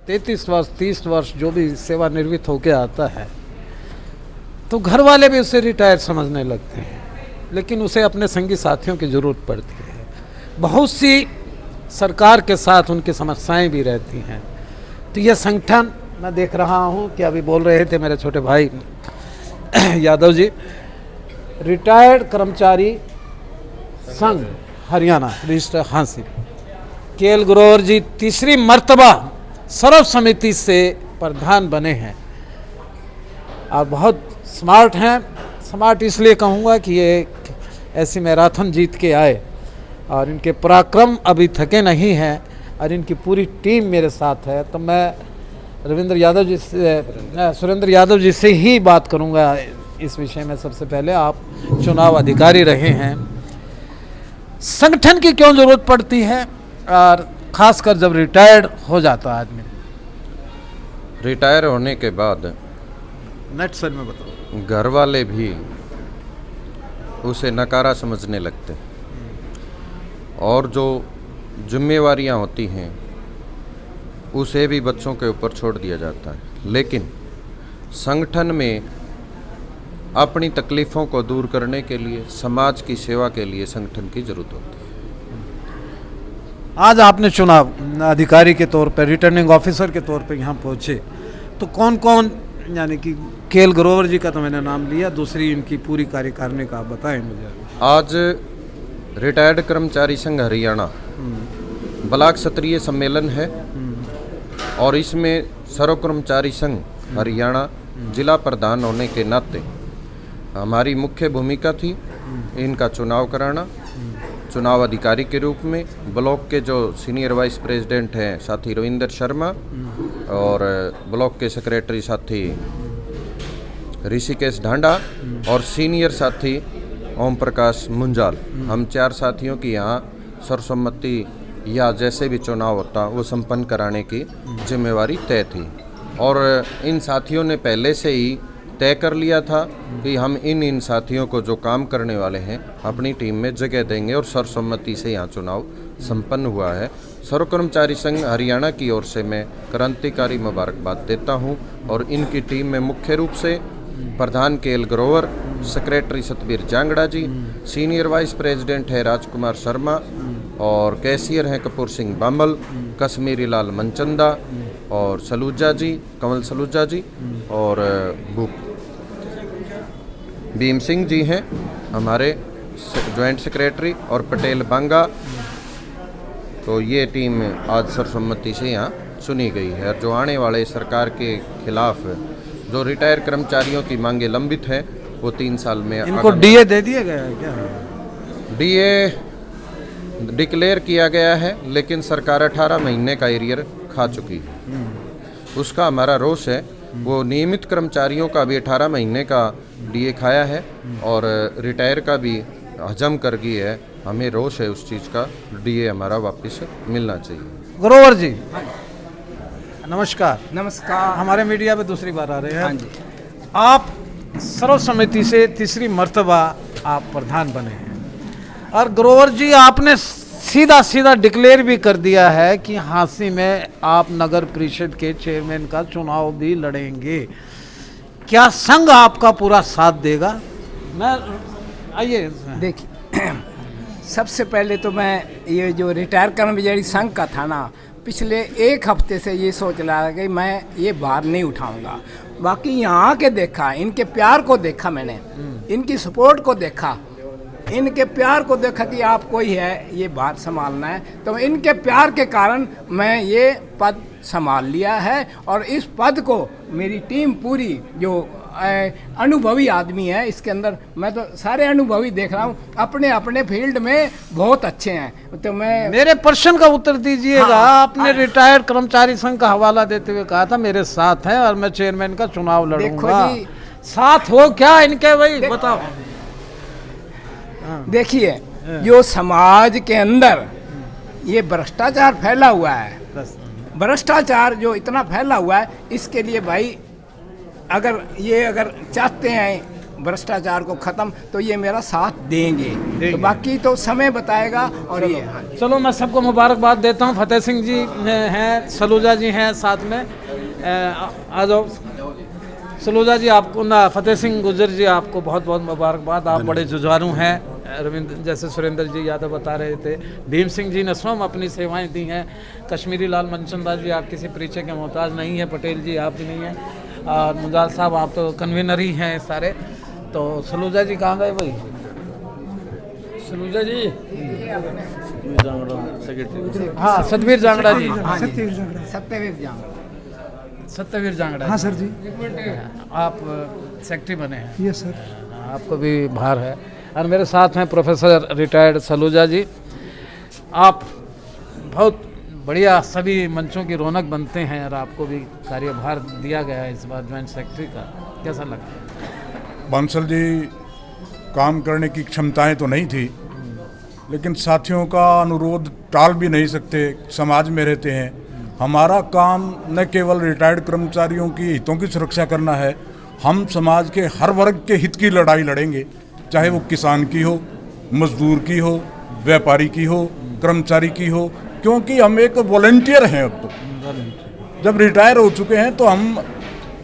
33 वर्ष 30 वर्ष जो भी सेवानिवृत्त होकर आता है तो घर वाले भी उसे रिटायर समझने लगते हैं, लेकिन उसे अपने संगी साथियों की ज़रूरत पड़ती है। बहुत सी सरकार के साथ उनकी समस्याएं भी रहती हैं। तो यह संगठन मैं देख रहा हूं कि अभी बोल रहे थे मेरे छोटे भाई यादव जी, रिटायर्ड कर्मचारी संघ हरियाणा रजिस्टर हासिल केएल ग्रोवर जी तीसरी मर्तबा सर्वसम्मति से प्रधान बने हैं और बहुत स्मार्ट हैं। स्मार्ट इसलिए कहूँगा कि ये ऐसी मैराथन जीत के आए और इनके पराक्रम अभी थके नहीं हैं और इनकी पूरी टीम मेरे साथ है। तो मैं सुरेंद्र यादव जी से ही बात करूँगा इस विषय में। सबसे पहले आप चुनाव अधिकारी रहे हैं, संगठन की क्यों ज़रूरत पड़ती है और ख़ासकर जब रिटायर्ड हो जाता है आदमी? रिटायर होने के बाद नेट सर में बताओ, घर वाले भी उसे नकारा समझने लगते हैं और जो जिम्मेवारियां होती हैं उसे भी बच्चों के ऊपर छोड़ दिया जाता है। लेकिन संगठन में अपनी तकलीफ़ों को दूर करने के लिए, समाज की सेवा के लिए संगठन की ज़रूरत होती है। आज आपने चुनाव अधिकारी के तौर पर, रिटर्निंग ऑफिसर के तौर पर यहाँ पहुँचे, तो कौन कौन, यानी कि केएल ग्रोवर जी का तो मैंने नाम लिया, दूसरी इनकी पूरी कार्यकारिणी का आप बताएं मुझे। आज रिटायर्ड कर्मचारी संघ हरियाणा ब्लॉक क्षेत्रीय सम्मेलन है और इसमें सर्व कर्मचारी संघ हरियाणा जिला प्रधान होने के नाते हमारी मुख्य भूमिका थी इनका चुनाव कराना। चुनाव अधिकारी के रूप में ब्लॉक के जो सीनियर वाइस प्रेसिडेंट हैं साथी रविंदर शर्मा और ब्लॉक के सेक्रेटरी साथी ऋषिकेश ढांडा और सीनियर साथी ओम प्रकाश मुंजाल, हम 4 साथियों की यहाँ सर्वसम्मति या जैसे भी चुनाव होता वो संपन्न कराने की जिम्मेवारी तय थी। और इन साथियों ने पहले से ही तय कर लिया था कि हम इन साथियों को जो काम करने वाले हैं अपनी टीम में जगह देंगे और सर्वसम्मति से यहाँ चुनाव संपन्न हुआ है। सर्व कर्मचारी संघ हरियाणा की ओर से मैं क्रांतिकारी मुबारकबाद देता हूँ और इनकी टीम में मुख्य रूप से प्रधान केएल ग्रोवर, सेक्रेटरी सतबीर जांगड़ा जी, सीनियर वाइस प्रेसिडेंट है राजकुमार शर्मा और कैशियर हैं कपूर सिंह बामल, कश्मीरी लाल मनचंदा और सलूजा जी, कमल सलूजा जी और भीम सिंह जी हैं हमारे ज्वाइंट सेक्रेटरी और पटेल बांगा। तो ये टीम आज सर्वसम्मति से यहाँ चुनी गई है। और जो आने वाले सरकार के खिलाफ जो रिटायर कर्मचारियों की मांगे लंबित हैं वो 3 साल में इनको डीए दे दिया गया है क्या? डीए डिक्लेयर किया गया है लेकिन सरकार 18 महीने का एरियर खा चुकी है। उसका हमारा रोष है। वो नियमित कर्मचारियों का भी 18 महीने का डीए खाया है और रिटायर का भी हजम कर गई है। हमें रोष है उस चीज़ का, डीए हमारा वापस मिलना चाहिए। ग्रोवर जी नमस्कार। नमस्कार। हमारे मीडिया पे दूसरी बार आ रहे हैं। हाँ जी। आप सर्वसम्मति से तीसरी मर्तबा आप प्रधान बने हैं और ग्रोवर जी आपने सीधा डिक्लेयर भी कर दिया है कि हांसी में आप नगर परिषद के चेयरमैन का चुनाव भी लड़ेंगे। क्या संघ आपका पूरा साथ देगा? मैं आइए देखिए, सबसे पहले तो मैं ये जो रिटायर कर्मचारी संघ का था ना, पिछले 1 हफ्ते से ये सोच रहा कि मैं ये भार नहीं उठाऊंगा। बाकी यहाँ के देखा, इनके प्यार को देखा मैंने, इनकी सपोर्ट को देखा, इनके प्यार को देखा कि आप कोई है ये भार संभालना है, तो इनके प्यार के कारण मैं ये पद संभाल लिया है। और इस पद को मेरी टीम पूरी जो अनुभवी आदमी है इसके अंदर, मैं तो सारे अनुभवी देख रहा हूँ, अपने अपने फील्ड में बहुत अच्छे हैं। तो मैं मेरे प्रश्न का उत्तर दीजिएगा। आपने रिटायर्ड कर्मचारी संघ का हवाला देते हुए कहा था मेरे साथ हैं और मैं चेयरमैन का चुनाव लड़ूंगा। साथ हो क्या इनके? भाई बताओ। देखिए, जो समाज के अंदर ये भ्रष्टाचार फैला हुआ है, भ्रष्टाचार जो इतना फैला हुआ है, इसके लिए भाई अगर चाहते हैं भ्रष्टाचार को ख़त्म, तो ये मेरा साथ देंगे। तो बाकी तो समय बताएगा। और ये चलो मैं सबको मुबारकबाद देता हूँ। फतेह सिंह जी हैं, सलूजा जी हैं साथ में, आ जाओ सलूजा जी आपको ना, फतेह सिंह गुर्जर जी आपको बहुत बहुत मुबारकबाद। आप बड़े जुझारू हैं, रविंद्र जैसे सुरेंद्र जी यादव बता रहे थे, भीम सिंह जी ने स्वयं अपनी सेवाएं दी हैं, कश्मीरी लाल मनचंदा जी आप किसी परिचय के मोहताज नहीं है, पटेल जी आप भी नहीं हैं, और मुजाल साहब आप तो कन्वीनर ही हैं सारे। तो सलूजा जी कहाँ गए भाई? सलूजा जी, हाँ सतवीर जांगड़ा जी, सत्यवीर जांगड़ा। हाँ सर जी, आप सेक्रेटरी बने हैं? Yes sir. आपको भी भार है। और मेरे साथ हैं प्रोफेसर रिटायर्ड सलूजा जी। आप बहुत बढ़िया सभी मंचों की रौनक बनते हैं और आपको भी कार्यभार दिया गया है इस बार ज्वाइंट सेक्रेटरी का, कैसा लगा? बांसल जी, काम करने की क्षमताएं तो नहीं थी, लेकिन साथियों का अनुरोध टाल भी नहीं सकते, समाज में रहते हैं। हमारा काम न केवल रिटायर्ड कर्मचारियों की हितों की सुरक्षा करना है, हम समाज के हर वर्ग के हित की लड़ाई लड़ेंगे, चाहे वो किसान की हो, मजदूर की हो, व्यापारी की हो, कर्मचारी की हो, क्योंकि हम एक वॉलंटियर हैं। अब तो जब रिटायर हो चुके हैं तो हम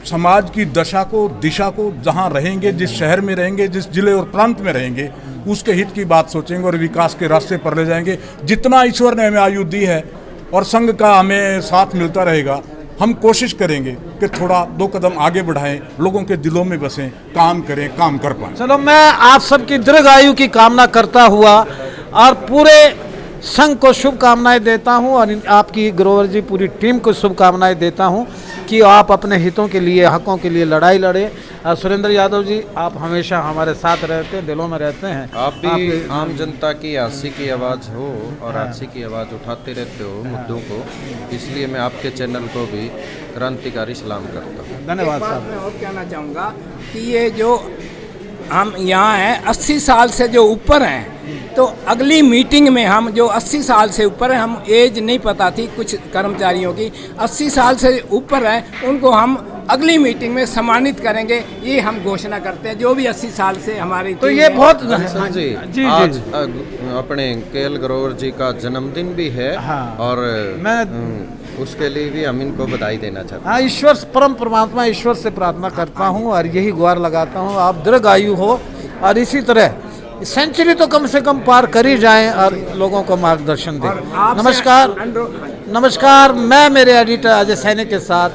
समाज की दशा को, दिशा को, जहाँ रहेंगे, जिस शहर में रहेंगे, जिस जिले और प्रांत में रहेंगे, उसके हित की बात सोचेंगे और विकास के रास्ते पर ले जाएंगे। जितना ईश्वर ने हमें आयु दी है और संघ का हमें साथ मिलता रहेगा, हम कोशिश करेंगे कि थोड़ा 2 कदम आगे बढ़ाएं, लोगों के दिलों में बसें, काम करें, काम कर पाएं। चलो मैं आप सबकी दीर्घ आयु की कामना करता हुआ और पूरे संघ को शुभकामनाएं देता हूं और आपकी ग्रोवर जी पूरी टीम को शुभकामनाएं देता हूं कि आप अपने हितों के लिए, हकों के लिए लड़ाई लड़ें। सुरेंद्र यादव जी, आप हमेशा हमारे साथ रहते हैं, दिलों में रहते हैं। आप भी आम जनता की हास्य की आवाज़ हो और हास्य की आवाज़ उठाते रहते हो मुद्दों को, इसलिए मैं आपके चैनल को भी क्रांतिकारी सलाम करता हूँ। धन्यवाद एक बात साहब। मैं और कहना चाहूँगा कि ये जो हम यहाँ हैं 80 साल से जो ऊपर हैं, तो अगली मीटिंग में हम जो 80 साल से ऊपर हैं, हम एज नहीं पता थी कुछ कर्मचारियों की, 80 साल से ऊपर हैं उनको हम अगली मीटिंग में सम्मानित करेंगे, ये हम घोषणा करते हैं। जो भी 80 साल से हमारी तो ये बहुत हाँ जी, आज अपने केएल ग्रोवर जी का जन्मदिन भी है। हाँ, और मैं उसके लिए भी हम इनको बधाई देना चाहते हैं। हाँ, ईश्वर परम परमात्मा ईश्वर से प्रार्थना करता हूँ और यही गुहार लगाता हूँ, आप दीर्घ आयु हो और इसी तरह सेंचुरी तो कम से कम पार कर ही जाएं और लोगों को मार्गदर्शन दें। नमस्कार, मैं मेरे एडिटर अजय सैनी के साथ